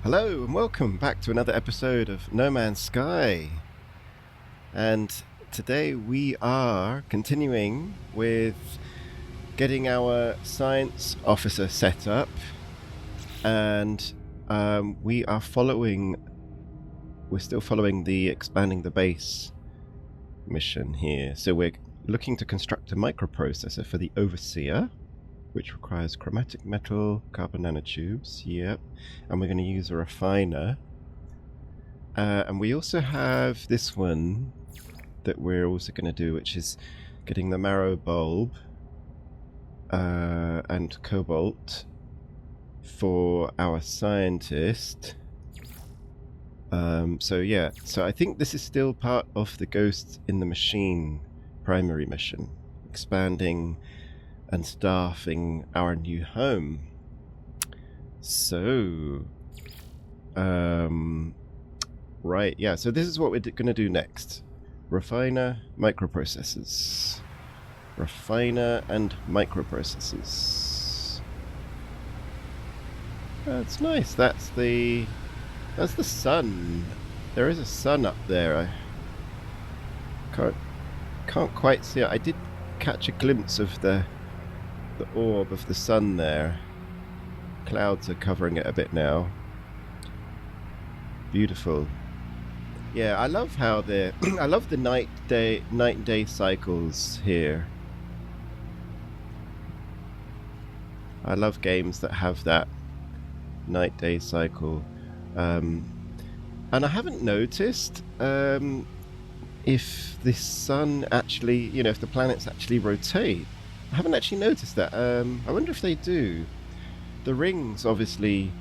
Hello and welcome back to another episode of No Man's Sky. And today we are continuing with getting our science officer set up. And we're still following the expanding the base mission here. So we're looking to construct a microprocessor for the Overseer, which requires chromatic metal, carbon nanotubes, yep. And we're going to use a refiner. And we also have this one that we're also going to do, which is getting the marrow bulb and cobalt for our scientist. So I think this is still part of the Ghost in the Machine primary mission, expanding and staffing our new home. So, right, yeah, so this is what we're going to do next. Refiner, microprocessors. Refiner and microprocessors. That's nice. That's the sun. There is a sun up there. I can't quite see it. I did catch a glimpse of the orb of the sun there. Clouds are covering it a bit now. Beautiful. Yeah, I love how I love the night and day cycles here. I love games that have that night day cycle. And I haven't noticed if the sun actually, if the planets actually rotate. I haven't actually noticed that. I wonder if they do. The rings obviously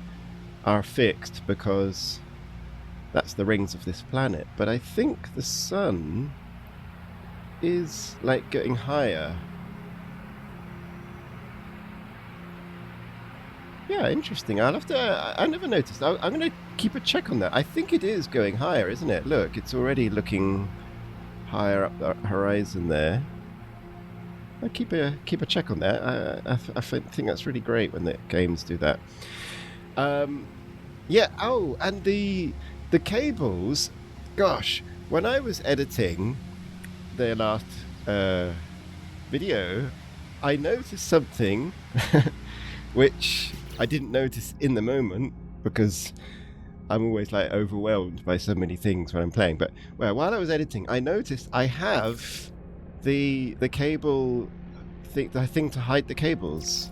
are fixed because that's the rings of this planet, but I think the sun is like getting higher. Yeah, interesting. I never noticed. I'm going to keep a check on that. I think it is going higher, isn't it? Look, it's already looking higher up the horizon there. I keep a check on that. I think that's really great when the games do that. Yeah. Oh, and the cables. Gosh, when I was editing their last video, I noticed something which I didn't notice in the moment because I'm always like overwhelmed by so many things when I'm playing. But while I was editing, I noticed I have the cable thing, the thing to hide the cables.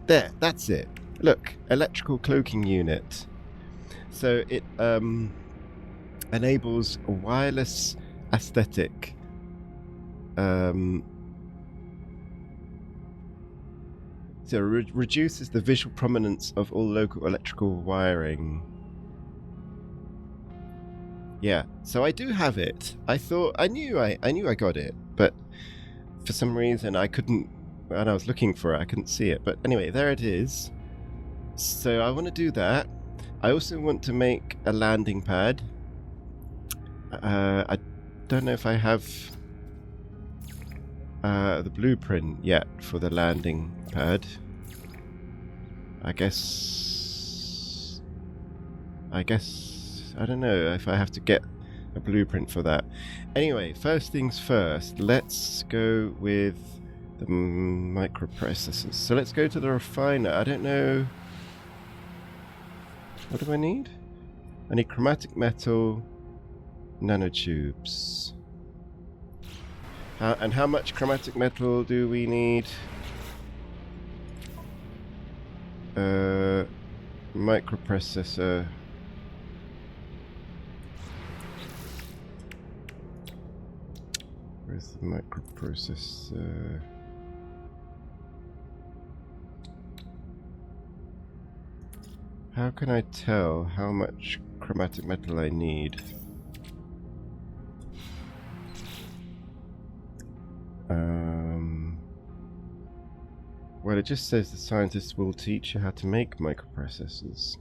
There, that's it. Look, electrical cloaking unit. So it enables a wireless aesthetic. So reduces the visual prominence of all local electrical wiring. Yeah, so I do have it. I knew I got it, but for some reason I couldn't. When I was looking for it, I couldn't see it. But anyway, there it is. So I want to do that. I also want to make a landing pad. I don't know if I have the blueprint yet for the landing pad. I guess I don't know if I have to get a blueprint for that. Anyway, first things first, let's go with the microprocessors. So let's go to the refiner. I don't know. What do I need? I need chromatic metal nanotubes. And how much chromatic metal do we need? Microprocessor. Where's the microprocessor? How can I tell how much chromatic metal I need? Well, it just says the scientists will teach you how to make microprocessors.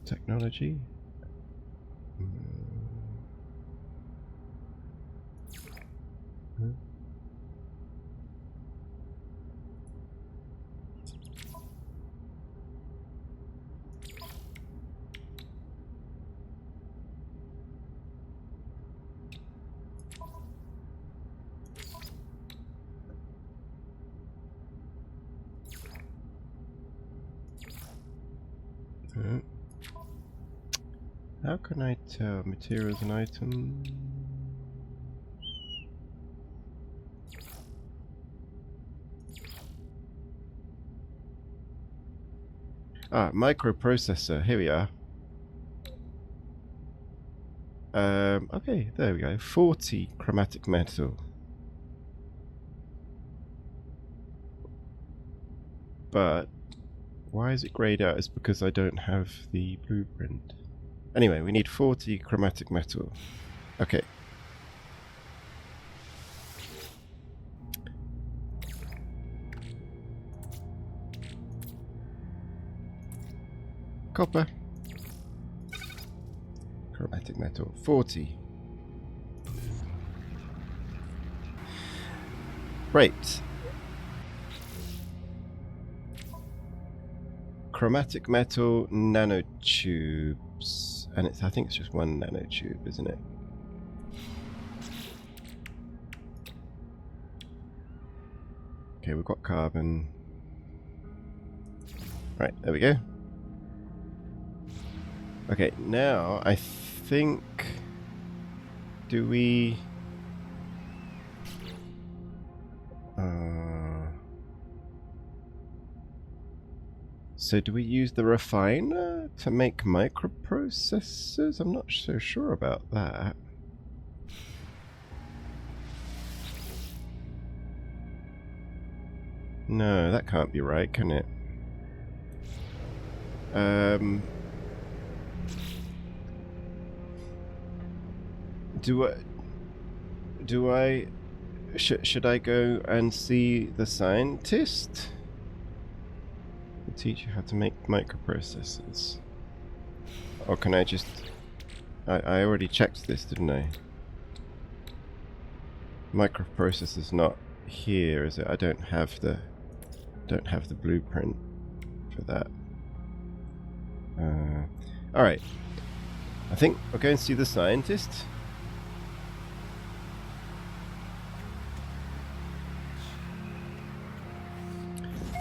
Technology? How can I tell? Materials and items. Ah, microprocessor. Here we are. Okay, there we go. 40 chromatic metal. But why is it grayed out? It's because I don't have the blueprint. Anyway, we need 40 chromatic metal. Okay. Copper. Chromatic metal. 40. Right. Chromatic metal nanotubes. And I think it's just one nanotube, isn't it? Okay, we've got carbon. Right, there we go. Okay, now I think... Do we... So do we use the refiner to make microprocessors? I'm not so sure about that. No, that can't be right, can it? Should I go and see the scientist? He'll teach you how to make microprocessors. Or can I just... I already checked this, didn't I? Microprocessor's not here, is it? I don't have the blueprint for that. Alright. I think we'll go and see the scientist.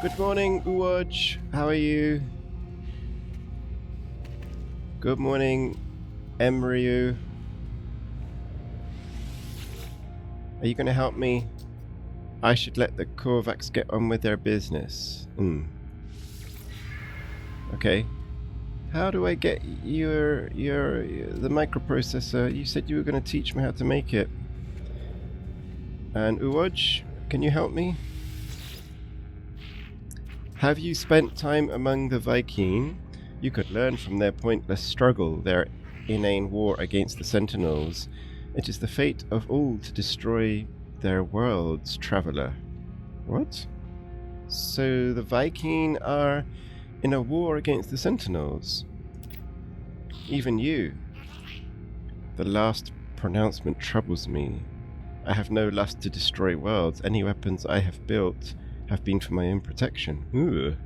Good morning, Uwaj. How are you? Good morning, Emryu. Are you going to help me? I should let the Korvax get on with their business. Okay. How do I get the microprocessor? You said you were going to teach me how to make it. And Uwaj, can you help me? Have you spent time among the Viking? You could learn from their pointless struggle, their inane war against the Sentinels. It is the fate of all to destroy their worlds, traveller. What? So the Viking are in a war against the Sentinels? Even you? The last pronouncement troubles me. I have no lust to destroy worlds. Any weapons I have built have been for my own protection. Ooh.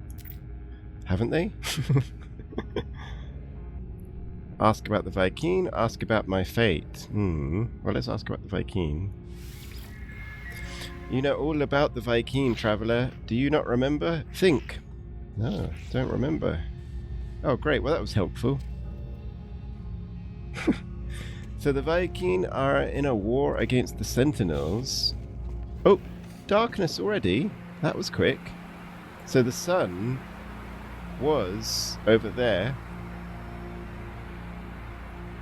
Haven't they? Ask about the Viking, ask about my fate. Well, let's ask about the Viking. You know all about the Viking, traveller. Do you not remember? Think. No, don't remember. Oh, great. Well, that was helpful. So the Viking are in a war against the Sentinels. Oh, darkness already? That was quick. So the sun was over there.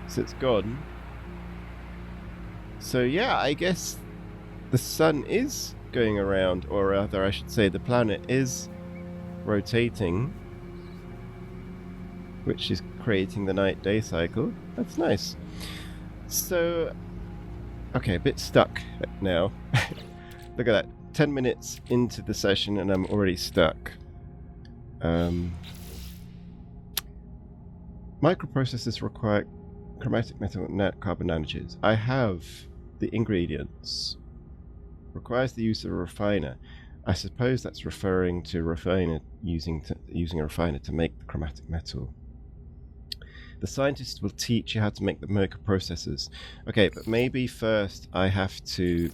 So it's gone. So yeah, I guess the sun is going around, or rather I should say the planet is rotating, which is creating the night-day cycle. That's nice. So, okay, a bit stuck now. Look at that. 10 minutes into the session and I'm already stuck. Microprocessors require chromatic metal and carbon nanotubes. I have the ingredients. Requires the use of a refiner. I suppose that's referring to refiner using a refiner to make the chromatic metal. The scientist will teach you how to make the microprocessors. Okay, but maybe first I have to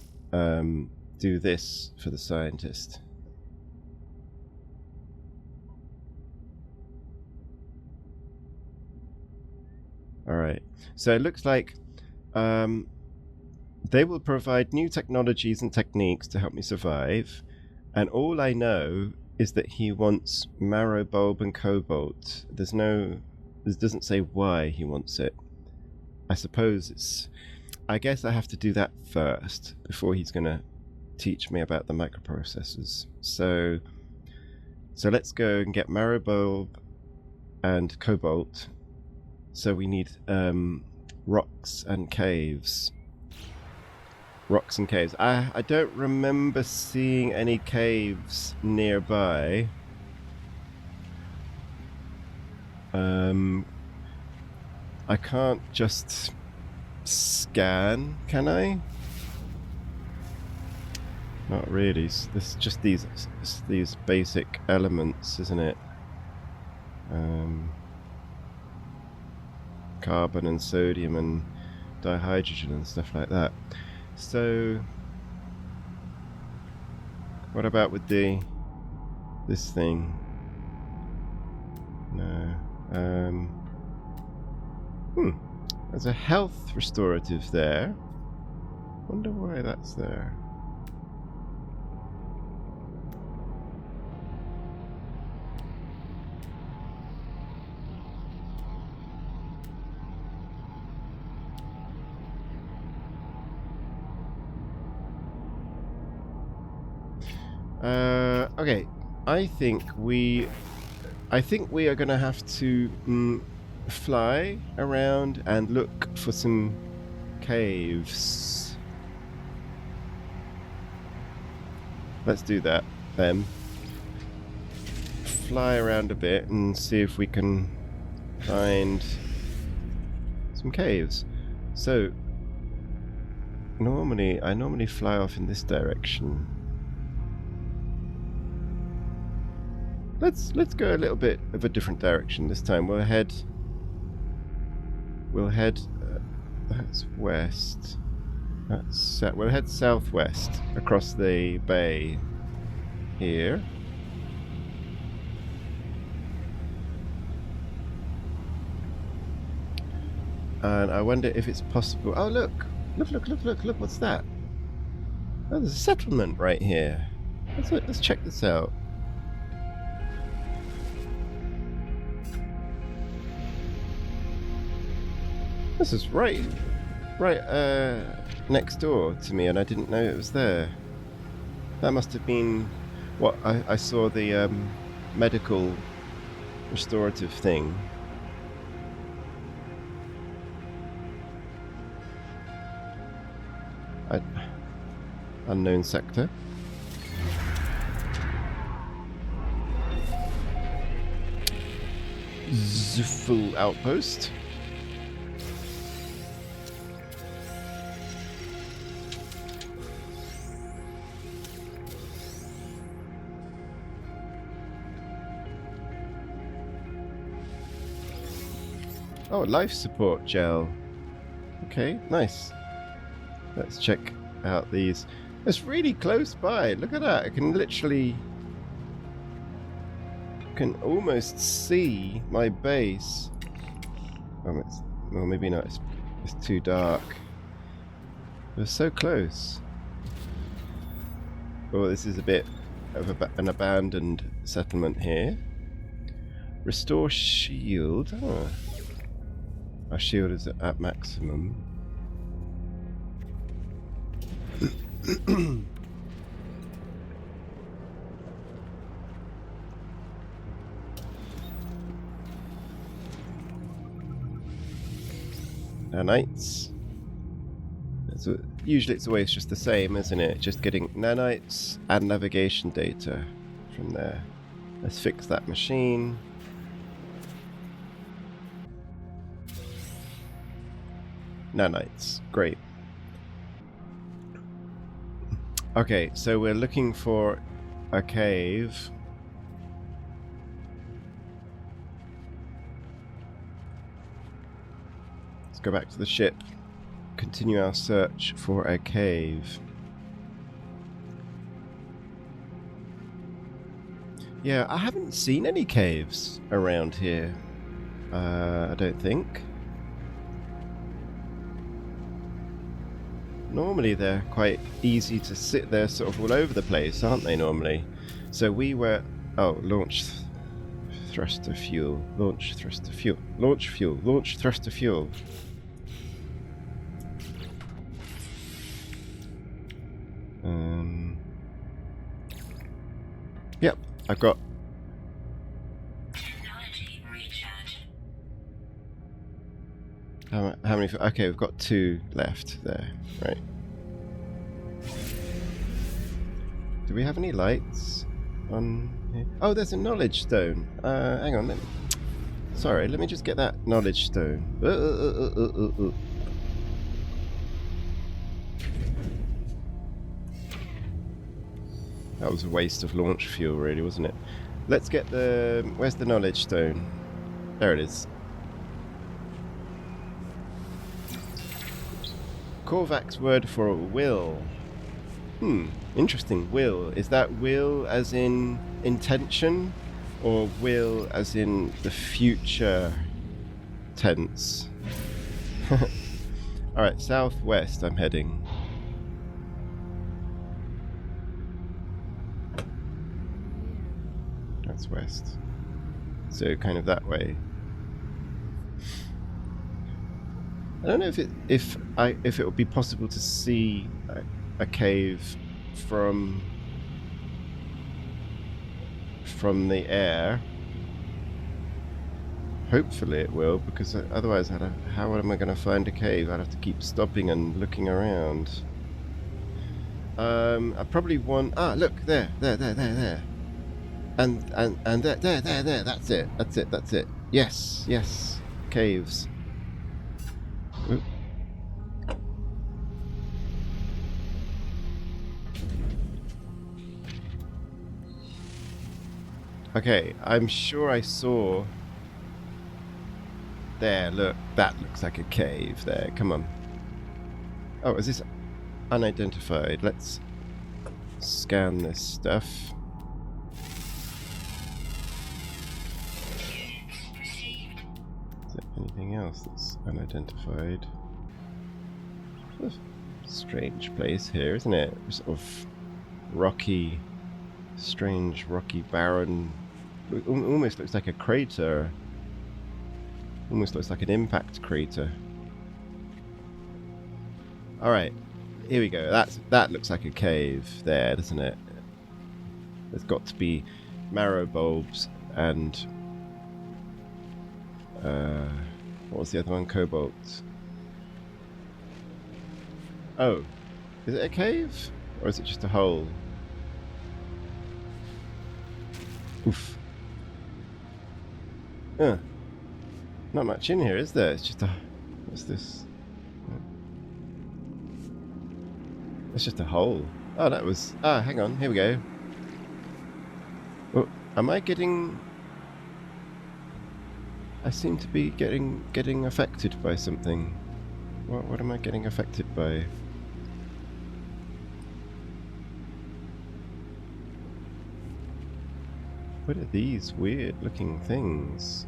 do this for the scientist. Alright. Right. So it looks like they will provide new technologies and techniques to help me survive, and all I know is that he wants marrow bulb and cobalt. This doesn't say why he wants it. I suppose I guess I have to do that first before he's going to teach me about the microprocessors. So let's go and get marrow bulb and cobalt. So we need rocks and caves. Rocks and caves. I don't remember seeing any caves nearby. I can't just scan, can I? Not really. This just these basic elements, isn't it? Carbon and sodium and dihydrogen and stuff like that. So what about with this thing? No. There's a health restorative there. Wonder why that's there. Okay, I think we are gonna have to fly around and look for some caves. Let's do that then. Fly around a bit and see if we can find some caves. So I normally fly off in this direction. Let's go a little bit of a different direction this time. We'll head that's west. We'll head southwest across the bay here. And I wonder if it's possible. Oh, look, what's that? Oh, there's a settlement right here. Let's check this out. This is right next door to me, and I didn't know it was there. That must have been what I saw the medical restorative thing. Unknown sector. Full outpost. Oh, life support gel. Okay, nice. Let's check out these. It's really close by. Look at that. I can almost see my base. Well, maybe not. It's too dark. We're so close. Oh, this is a bit of an abandoned settlement here. Restore shield. Oh. Our shield is at maximum. Nanites. Usually it's always just the same, isn't it? Just getting nanites and navigation data from there. Let's fix that machine. Nanites. Great. Okay, so we're looking for a cave. Let's go back to the ship. Continue our search for a cave. Yeah, I haven't seen any caves around here. I don't think. normally they're quite easy to sit there sort of all over the place, aren't they, normally? So we were... Oh, launch thruster fuel. Launch thruster fuel. Launch fuel. Launch thruster fuel. Yep, I've got... Technology recharge. How many... Okay, we've got 2 left there. Right. Do we have any lights on here? Oh, there's a knowledge stone. Hang on. Sorry, let me just get that knowledge stone. That was a waste of launch fuel, really, wasn't it? Let's get the... Where's the knowledge stone? There it is. Korvax word for will. Interesting. Will. Is that will as in intention? Or will as in the future tense? Alright, southwest I'm heading. That's west. So kind of that way. I don't know if it would be possible to see a cave from the air. Hopefully it will, because otherwise how am I going to find a cave? I'd have to keep stopping and looking around. I probably want... Ah, look, there. And there, that's it. Yes, caves. Oop. Okay, I'm sure I saw... There, look, that looks like a cave there, come on. Oh, is this unidentified? Let's scan this stuff. Is there anything else that's unidentified? It's a strange place here, isn't it? Sort of rocky, strange, rocky, barren. It almost looks like a crater. Almost looks like an impact crater. Alright, here we go. That looks like a cave there, doesn't it? There's got to be marrow bulbs and... what was the other one? Cobalt. Oh. Is it a cave? Or is it just a hole? Oof. Not much in here, is there? It's just a... What's this? It's just a hole. Oh, that was... Ah, hang on. Here we go. Oh, am I getting... I seem to be getting affected by something. What am I getting affected by? What are these weird looking things?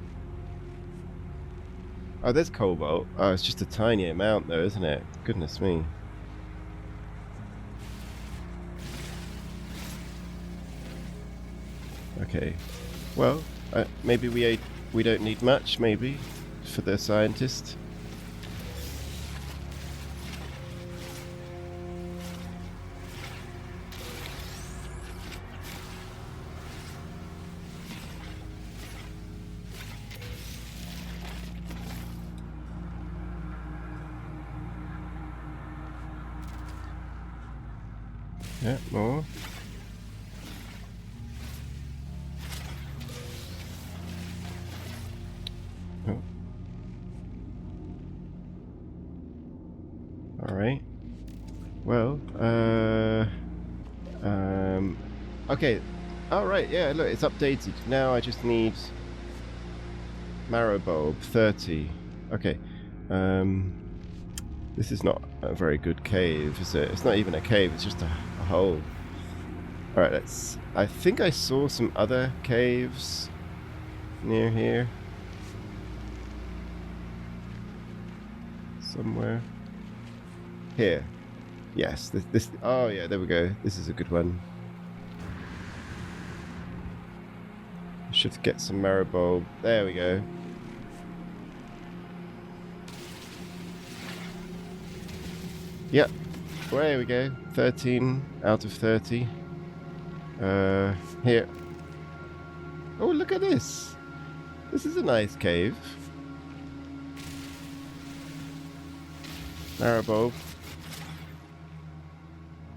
Oh, there's cobalt. Oh, it's just a tiny amount though, isn't it? Goodness me. Okay. Well, maybe we don't need much, maybe, for the scientist. Yeah, more. Oh. Alright. Well, okay. Alright, yeah, look, it's updated. Now I just need marrow bulb 30. Okay. This is not a very good cave, is it? It's not even a cave, it's just a hole. Alright, let's... I think I saw some other caves near here. Somewhere. Here. Yes, this. Oh yeah, there we go. This is a good one. Should get some marrow bulb. There we go. Yep. There we go. 13 out of 30. Here. Oh, look at this. This is a nice cave. Marrow bulb.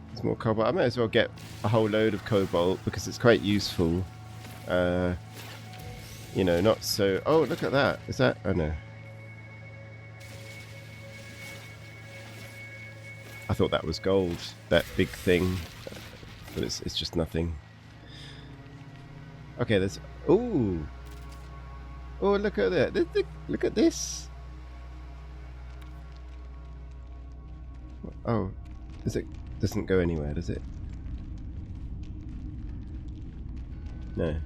There's more cobalt. I might as well get a whole load of cobalt because it's quite useful. You know, not so... Oh, look at that. Is that... Oh, no. I thought that was gold. That big thing. But it's just nothing. Okay, there's... Ooh! Oh, look at that. Look at this. Oh. Does it... Doesn't go anywhere, does it? No.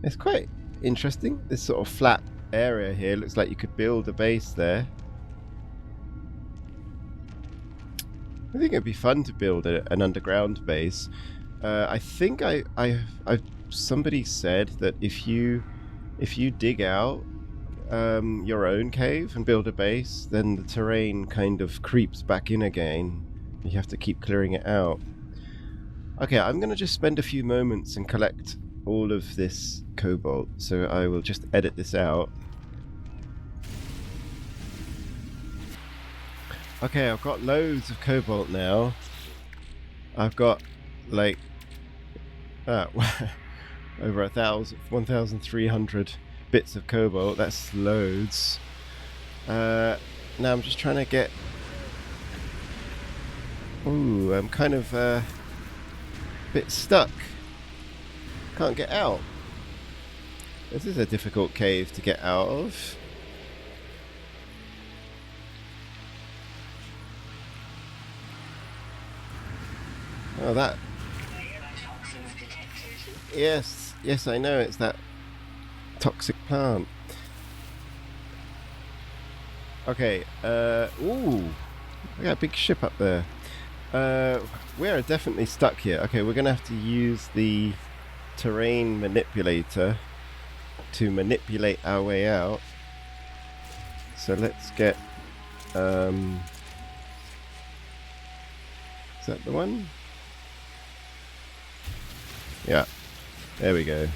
It's quite interesting. This sort of flat area here looks like you could build a base there. I think it'd be fun to build an underground base. I think somebody said that if you dig out your own cave and build a base, then the terrain kind of creeps back in again. You have to keep clearing it out. Okay, I'm going to just spend a few moments and collect all of this cobalt. So I will just edit this out. Okay, I've got loads of cobalt now. I've got like over 1,300 bits of cobalt. That's loads. Now I'm just trying to get... Ooh, I'm kind of a bit stuck. Can't get out. This is a difficult cave to get out of. Oh, that... Yes, yes, I know, it's that toxic plant. Okay, ooh, I got a big ship up there. We are definitely stuck here. Okay, we're gonna have to use the terrain manipulator to manipulate our way out. So let's get, is that the one? Yeah, there we go.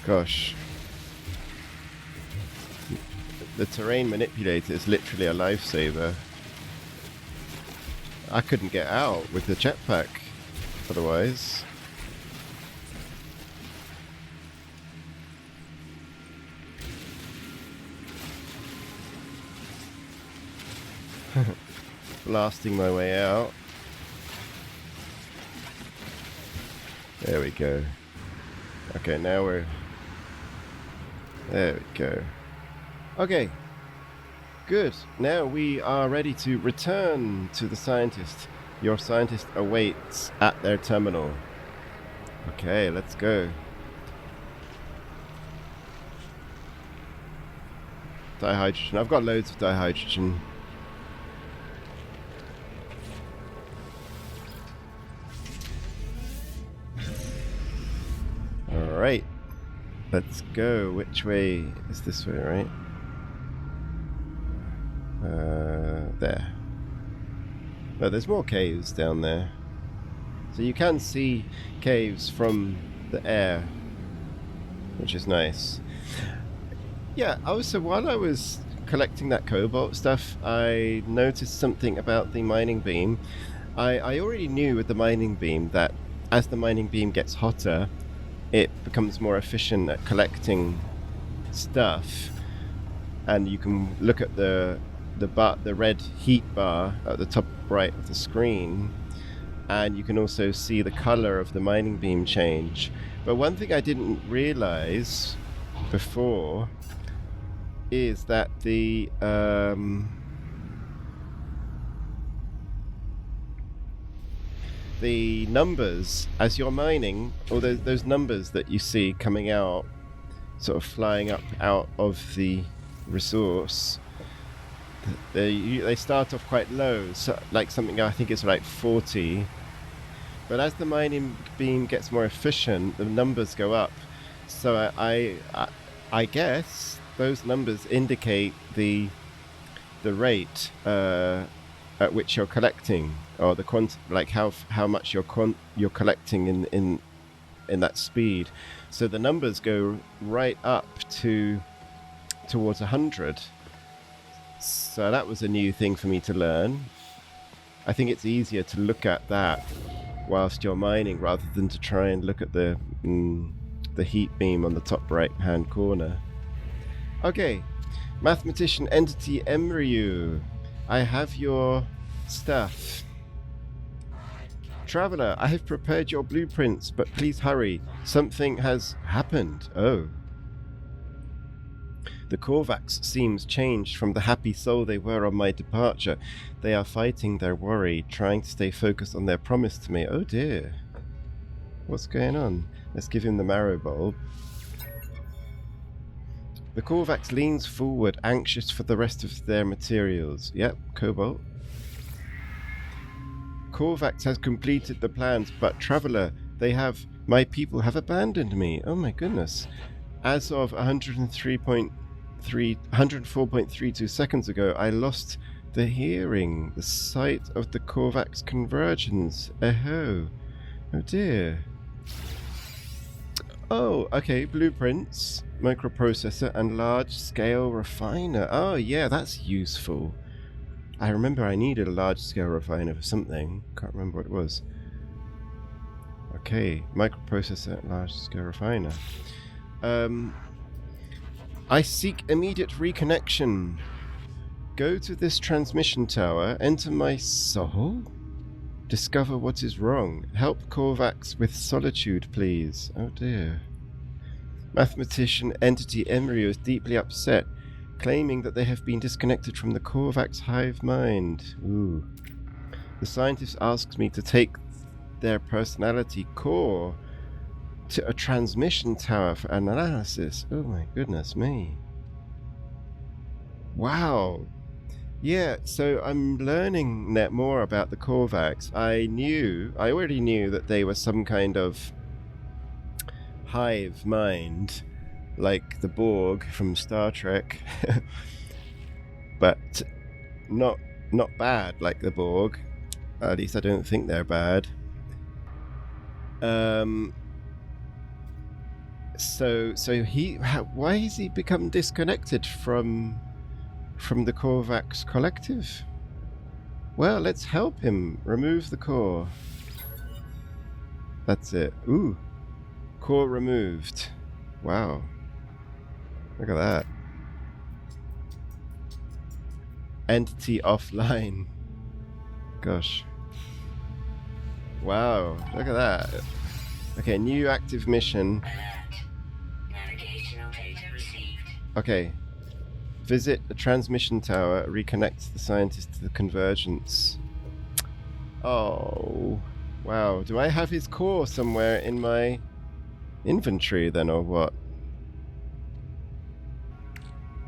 Gosh. The terrain manipulator is literally a lifesaver. I couldn't get out with the jetpack otherwise. Blasting my way out. There we go. Okay, now we're... There we go. Okay. Good. Now we are ready to return to the scientist. Your scientist awaits at their terminal. Okay, let's go. Dihydrogen. I've got loads of dihydrogen. Alright. Let's go. Which way is this way, right? There. No, there's more caves down there. So you can see caves from the air, which is nice. Yeah, also while I was collecting that cobalt stuff, I noticed something about the mining beam. I already knew with the mining beam that as the mining beam gets hotter, it becomes more efficient at collecting stuff. And you can look at the red heat bar at the top right of the screen, and you can also see the color of the mining beam change. But one thing I didn't realize before is that the numbers as you're mining, or those numbers that you see coming out, sort of flying up out of the resource, They start off quite low, so like something I think it's like 40. But as the mining beam gets more efficient, the numbers go up. So I guess those numbers indicate the rate at which you're collecting, or the like how much you're collecting in that speed. So the numbers go right up towards 100. So that was a new thing for me to learn. I think it's easier to look at that whilst you're mining rather than to try and look at the heat beam on the top right hand corner. Okay, mathematician entity Emryu, I have your stuff. Traveler, I have prepared your blueprints, but please hurry. Something has happened. Oh. The Korvax seems changed from the happy soul they were on my departure. They are fighting their worry, trying to stay focused on their promise to me. Oh dear. What's going on? Let's give him the marrow bulb. The Korvax leans forward, anxious for the rest of their materials. Yep, cobalt. Korvax has completed the plans, but Traveler, my people have abandoned me. Oh my goodness. As of 104.32 seconds ago, I lost the hearing, the sight of the Korvax Convergence. Oh dear. Oh, okay, blueprints, microprocessor, and large-scale refiner. Oh yeah, that's useful. I remember I needed a large-scale refiner for something. Can't remember what it was. Okay, microprocessor, large-scale refiner. I seek immediate reconnection. Go to this transmission tower, enter my soul, discover what is wrong. Help Korvax with solitude, please. Oh dear. Mathematician entity Emryo is deeply upset, claiming that they have been disconnected from the Korvax hive mind. Ooh. The scientist asks me to take their personality core to a transmission tower for analysis. Oh my goodness me. Wow. Yeah, so I'm learning more about the Korvax. I already knew that they were some kind of hive mind, like the Borg from Star Trek. But not bad like the Borg. At least I don't think they're bad. So why has he become disconnected from the Korvax collective? Well, let's help him remove the core. That's it. Ooh, core removed. Wow, look at that. Entity offline. Gosh. Wow, look at that. Okay, new active mission. Navigational data received. Okay. Visit the transmission tower, reconnect the scientist to the Convergence. Oh, wow. Do I have his core somewhere in my inventory then, or what?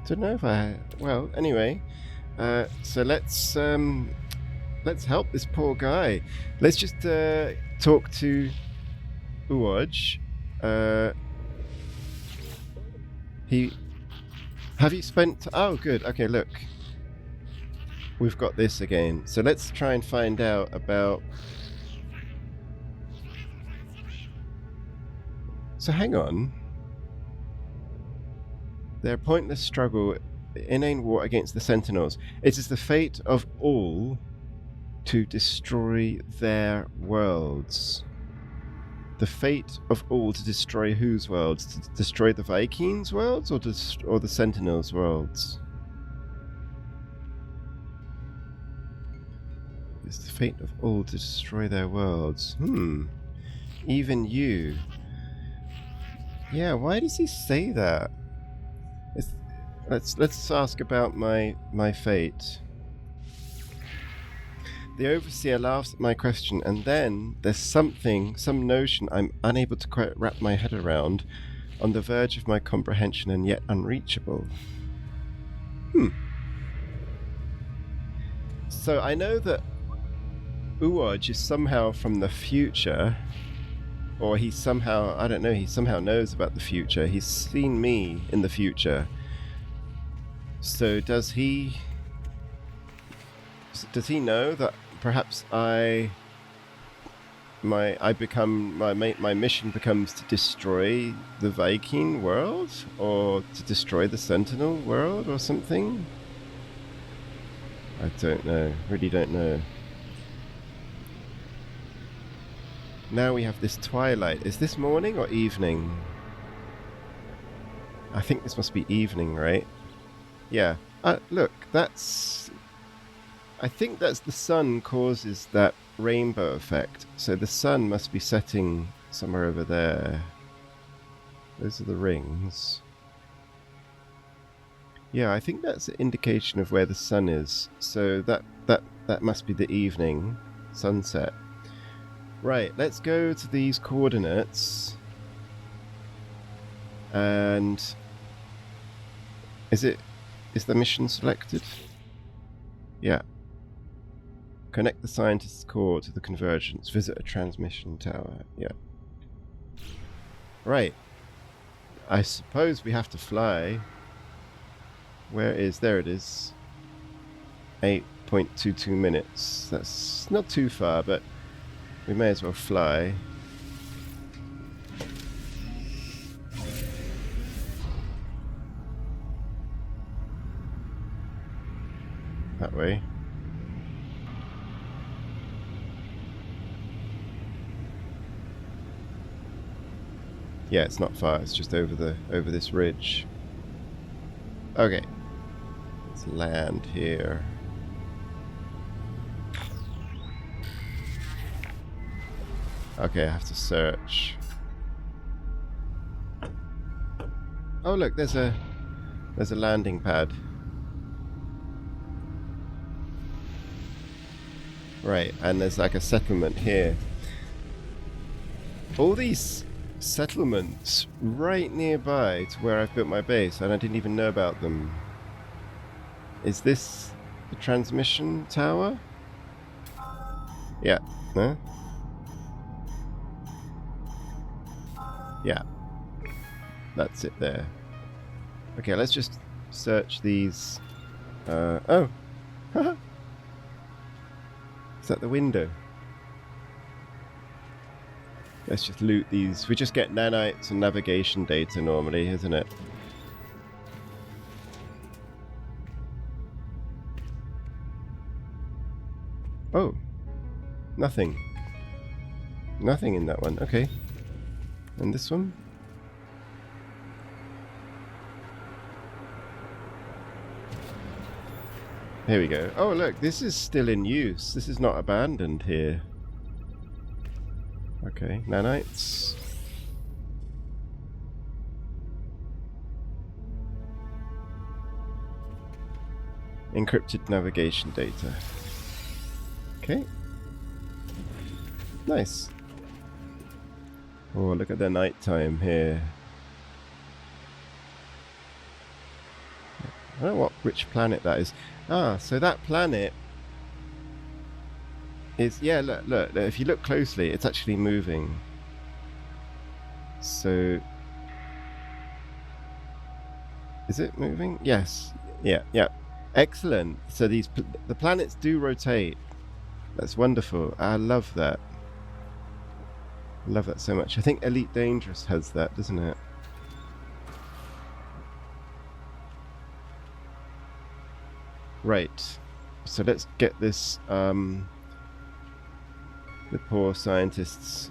Don't know if well, anyway. So let's help this poor guy. Let's just talk to Uoj. Have you spent... Oh, good. Okay, look. We've got this again. So let's try and find out about... So hang on. Their pointless struggle, inane war against the Sentinels. It is the fate of all to destroy their worlds. The fate of all to destroy whose worlds? To destroy the Vikings' worlds or the Sentinels' worlds? It's the fate of all to destroy their worlds. Even you. Yeah, why does he say that? Let's ask about my fate. The Overseer laughs at my question, and then there's some notion I'm unable to quite wrap my head around, on the verge of my comprehension and yet unreachable. So I know that Uoj is somehow from the future, or he somehow, I don't know, he somehow knows about the future. He's seen me in the future. So does he know that perhaps my mission becomes to destroy the Viking world, or to destroy the Sentinel world, or something? I don't know. Really don't know. Now we have this twilight. Is this morning or evening? I think this must be evening, right? Yeah. Look, that's... I think that's the sun causes that rainbow effect. So the sun must be setting somewhere over there. Those are the rings. Yeah, I think that's an indication of where the sun is. So that must be the evening sunset. Right, let's go to these coordinates. And is the mission selected? Yeah. Connect the scientist's core to the Convergence. Visit a transmission tower. Yeah. Right. I suppose we have to fly. Where is... There it is. 8.22 minutes. That's not too far, but we may as well fly. That way. Yeah, it's not far. It's just over this ridge. Okay. Let's land here. Okay, I have to search. Oh, look, there's a landing pad. Right, and there's like a settlement here. All these settlements right nearby to where I've built my base, and I didn't even know about them. Is this the transmission tower? Yeah. No? Yeah. That's it there. Okay, let's just search these. Oh! Is that the window? Let's just loot these. We just get nanites and navigation data normally, isn't it? Oh. Nothing. Nothing in that one. Okay. And this one? Here we go. Oh, look, this is still in use. This is not abandoned here. Okay, nanites. Encrypted navigation data. Okay. Nice. Oh, look at the nighttime here. I don't know which planet that is. Ah, so that planet is... Yeah, look, if you look closely, it's actually moving. So... Is it moving? Yes. Yeah. Excellent. So the planets do rotate. That's wonderful. I love that. I love that so much. I think Elite Dangerous has that, doesn't it? Right. So let's get this, the poor scientist's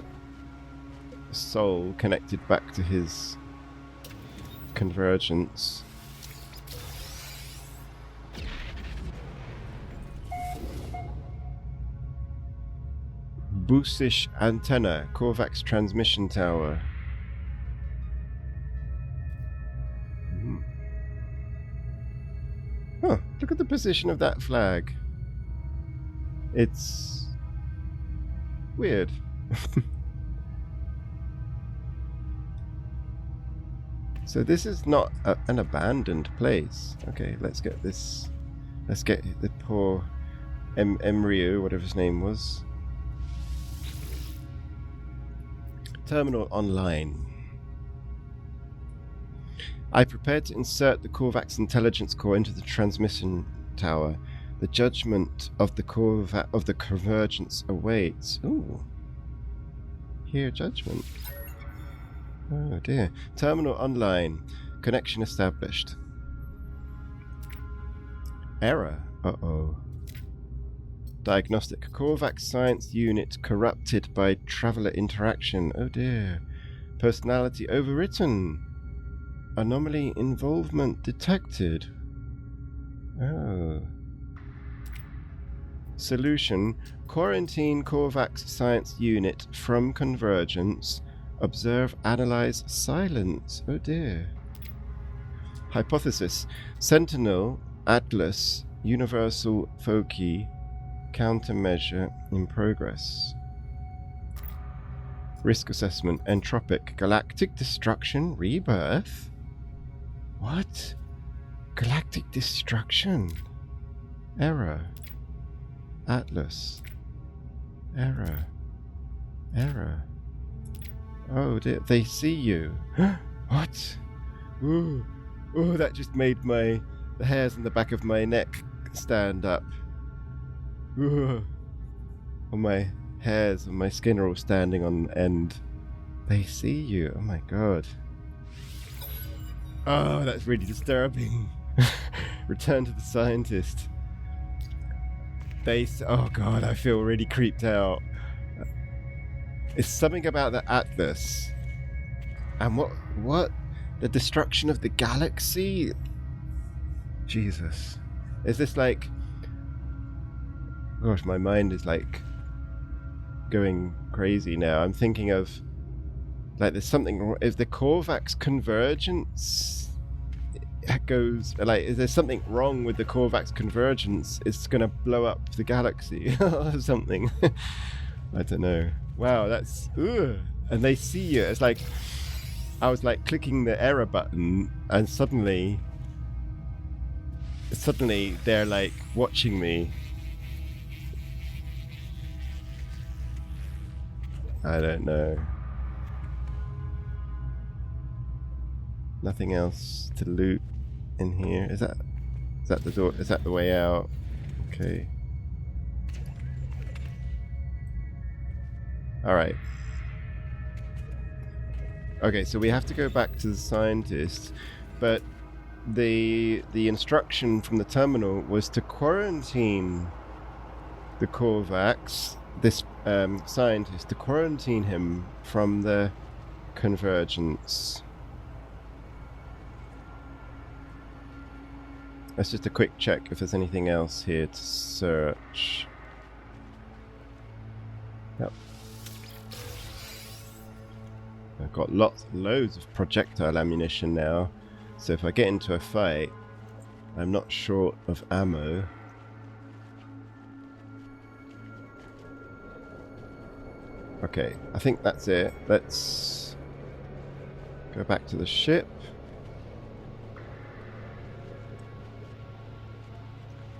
soul connected back to his convergence. Boosish antenna, Korvax transmission tower. Oh, look at the position of that flag. It's weird. So this is not an abandoned place. Okay, let's get this. Let's get the poor Emryo, whatever his name was. Terminal online. I prepared to insert the Korvax intelligence core into the transmission tower. The judgment of the Convergence awaits. Ooh. Hear judgment. Oh dear. Terminal online. Connection established. Error. Uh-oh. Diagnostic. Korvax Science unit corrupted by traveler interaction. Oh dear. Personality overwritten. Anomaly involvement detected. Oh. Solution. Quarantine Korvax Science unit from Convergence. Observe, analyze, silence. Oh dear. Hypothesis. Sentinel, Atlas, Universal Foci, countermeasure in progress. Risk assessment. Entropic. Galactic destruction. Rebirth? What? Galactic destruction. Error. Atlas. Error. Error. Oh dear, they see you. What? Ooh. Ooh, that just made the hairs on the back of my neck stand up. Ooh. All my hairs and my skin are all standing on end. They see you. Oh my god. Oh, that's really disturbing. Return to the scientist. Oh god, I feel really creeped out. It's something about the Atlas. And what? The destruction of the galaxy? Jesus. Is this like... Gosh, my mind is like going crazy now. I'm thinking of like there's something... Is the Korvax Convergence goes... Like, is there something wrong with the Korvax Convergence? It's going to blow up the galaxy or something. I don't know. Wow, that's... Ugh. And they see you. It's like... I was like clicking the error button and suddenly they're like watching me. I don't know. Nothing else to loot in here. Is that the door? Is that the way out? Okay. All right. Okay, so we have to go back to the scientist, but the instruction from the terminal was to quarantine the Korvax, this scientist, to quarantine him from the Convergence. That's just a quick check if there's anything else here to search. Yep. I've got loads of projectile ammunition now, so if I get into a fight, I'm not short of ammo. Okay, I think that's it. Let's go back to the ship.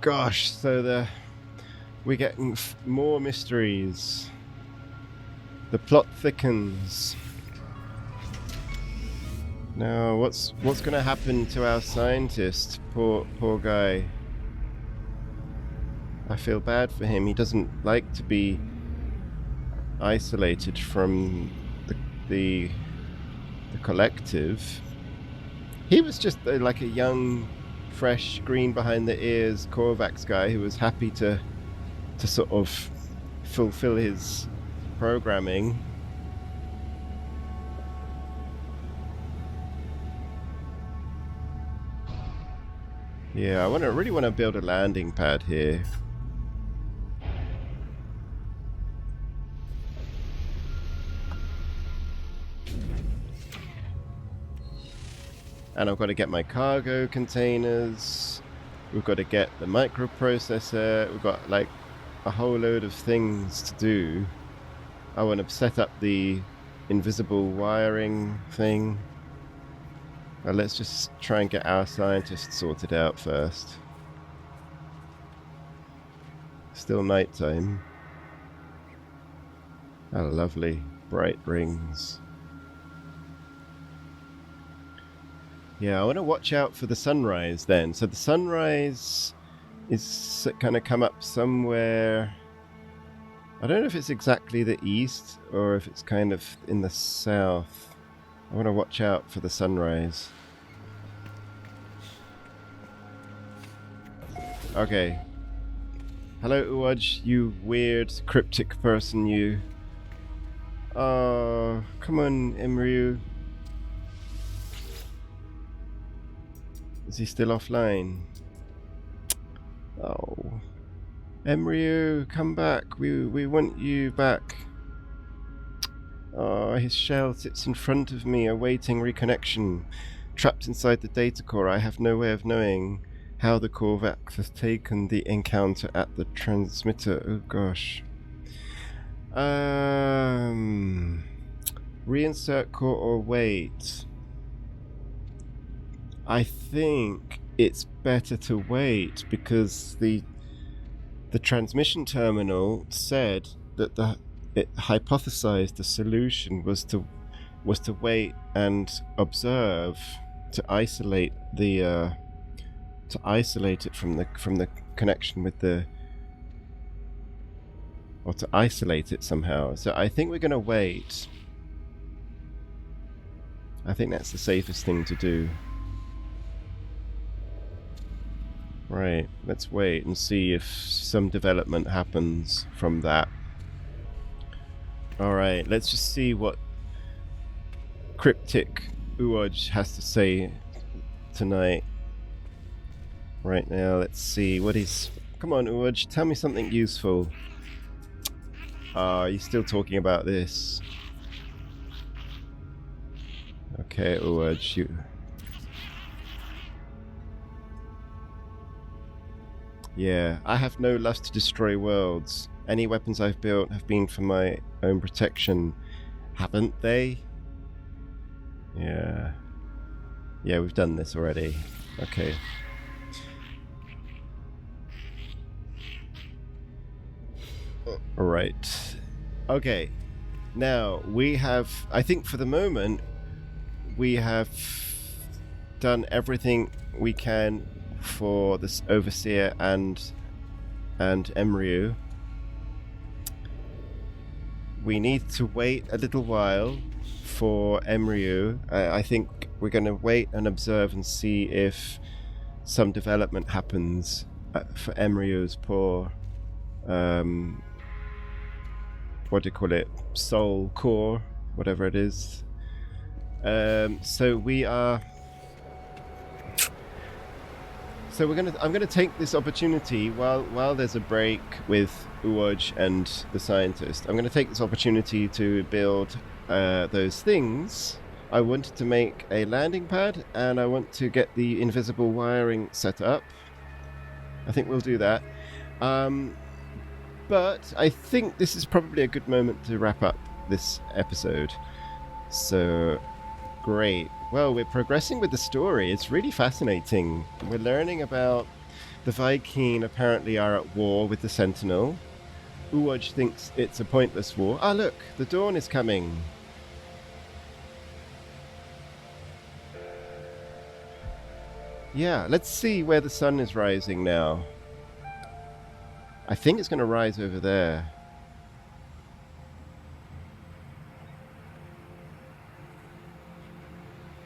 Gosh, so we're getting more mysteries. The plot thickens. Now, what's going to happen to our scientist? Poor guy. I feel bad for him. He doesn't like to be isolated from the collective. He was just like a young, fresh, green behind the ears Korvax guy who was happy to sort of fulfill his programming. Yeah, I really want to build a landing pad here. And I've got to get my cargo containers. We've got to get the microprocessor. We've got like a whole load of things to do. I want to set up the invisible wiring thing. Let's just try and get our scientist sorted out first. Still nighttime. How lovely. Bright rings. Yeah, I want to watch out for the sunrise then. So the sunrise is going to come up somewhere. I don't know if it's exactly the east or if it's kind of in the south. I want to watch out for the sunrise. Okay. Hello, Uwaj, you weird, cryptic person, you. Oh, come on, Imryu. Is he still offline? Oh. Imryu, come back. We want you back. Oh, his shell sits in front of me, awaiting reconnection. Trapped inside the data core, I have no way of knowing how the Korvax has taken the encounter at the transmitter. Oh gosh. Reinsert core or wait? I think it's better to wait because the transmission terminal said that it hypothesized the solution was to wait and observe, to isolate it from the connection with the, or to isolate it somehow. So I think we're going to wait. I think that's the safest thing to do. Right, let's wait and see if some development happens from that. Alright, let's just see what cryptic Uwaj has to say tonight. Right now, let's see what he's... Come on, Uwaj, tell me something useful. You're still talking about this. Okay, Uwaj, you... Yeah, I have no lust to destroy worlds. Any weapons I've built have been for my own protection. Haven't they? Yeah. Yeah, we've done this already. Okay. Alright. Okay. Now, we have... I think for the moment, we have done everything we can for this Overseer and Emryu. We need to wait a little while for Emryu. I think we're going to wait and observe and see if some development happens for Emryu's poor what do you call it? Soul core, whatever it is. So we are... So I'm gonna take this opportunity while there's a break with Uwaj and the scientist. I'm gonna take this opportunity to build those things. I wanted to make a landing pad, and I want to get the invisible wiring set up. I think we'll do that. But I think this is probably a good moment to wrap up this episode. So, great. Well, we're progressing with the story. It's really fascinating. We're learning about the Viking apparently are at war with the Sentinel. Uwaj thinks it's a pointless war. Ah, look, the dawn is coming. Yeah, let's see where the sun is rising now. I think it's going to rise over there.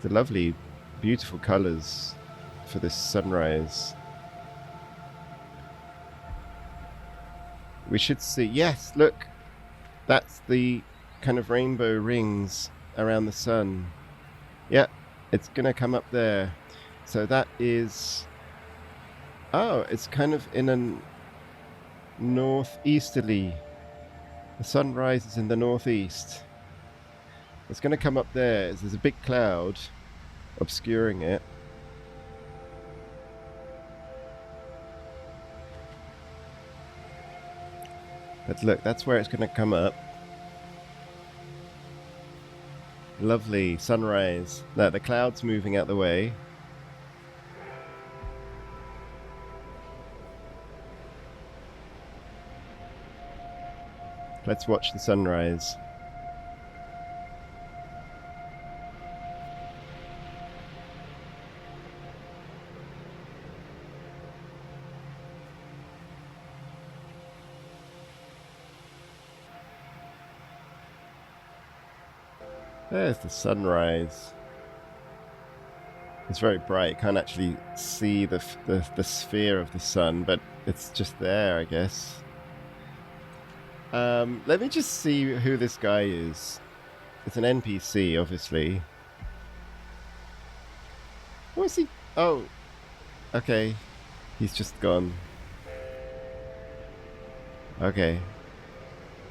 The lovely, beautiful colors for this sunrise. We should see... Yes, look! That's the kind of rainbow rings around the sun. Yep, it's going to come up there. So that is... Oh, it's kind of in a northeasterly. The sun rises in the northeast. It's going to come up there. There's a big cloud obscuring it. But look, that's where it's going to come up. Lovely sunrise. Now the cloud's moving out the way. Let's watch the sunrise. There's the sunrise. It's very bright. Can't actually see the sphere of the sun, but it's just there, I guess. Let me just see who this guy is. It's an NPC, obviously. What's he? Oh, okay. He's just gone. Okay.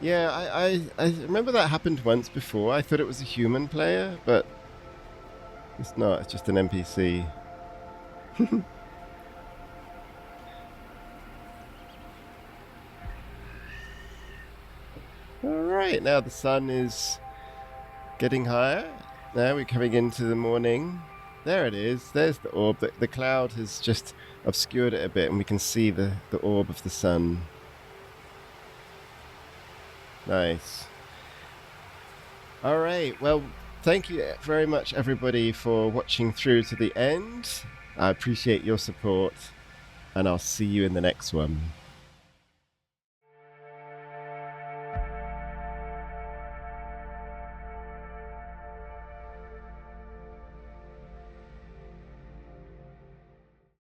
Yeah, I remember that happened once before. I thought it was a human player, but it's not. It's just an NPC. Alright, now the sun is getting higher. Now we're coming into the morning. There it is. There's the orb. The cloud has just obscured it a bit, and we can see the orb of the sun. Nice. Alright, well, thank you very much, everybody, for watching through to the end. I appreciate your support, and I'll see you in the next one.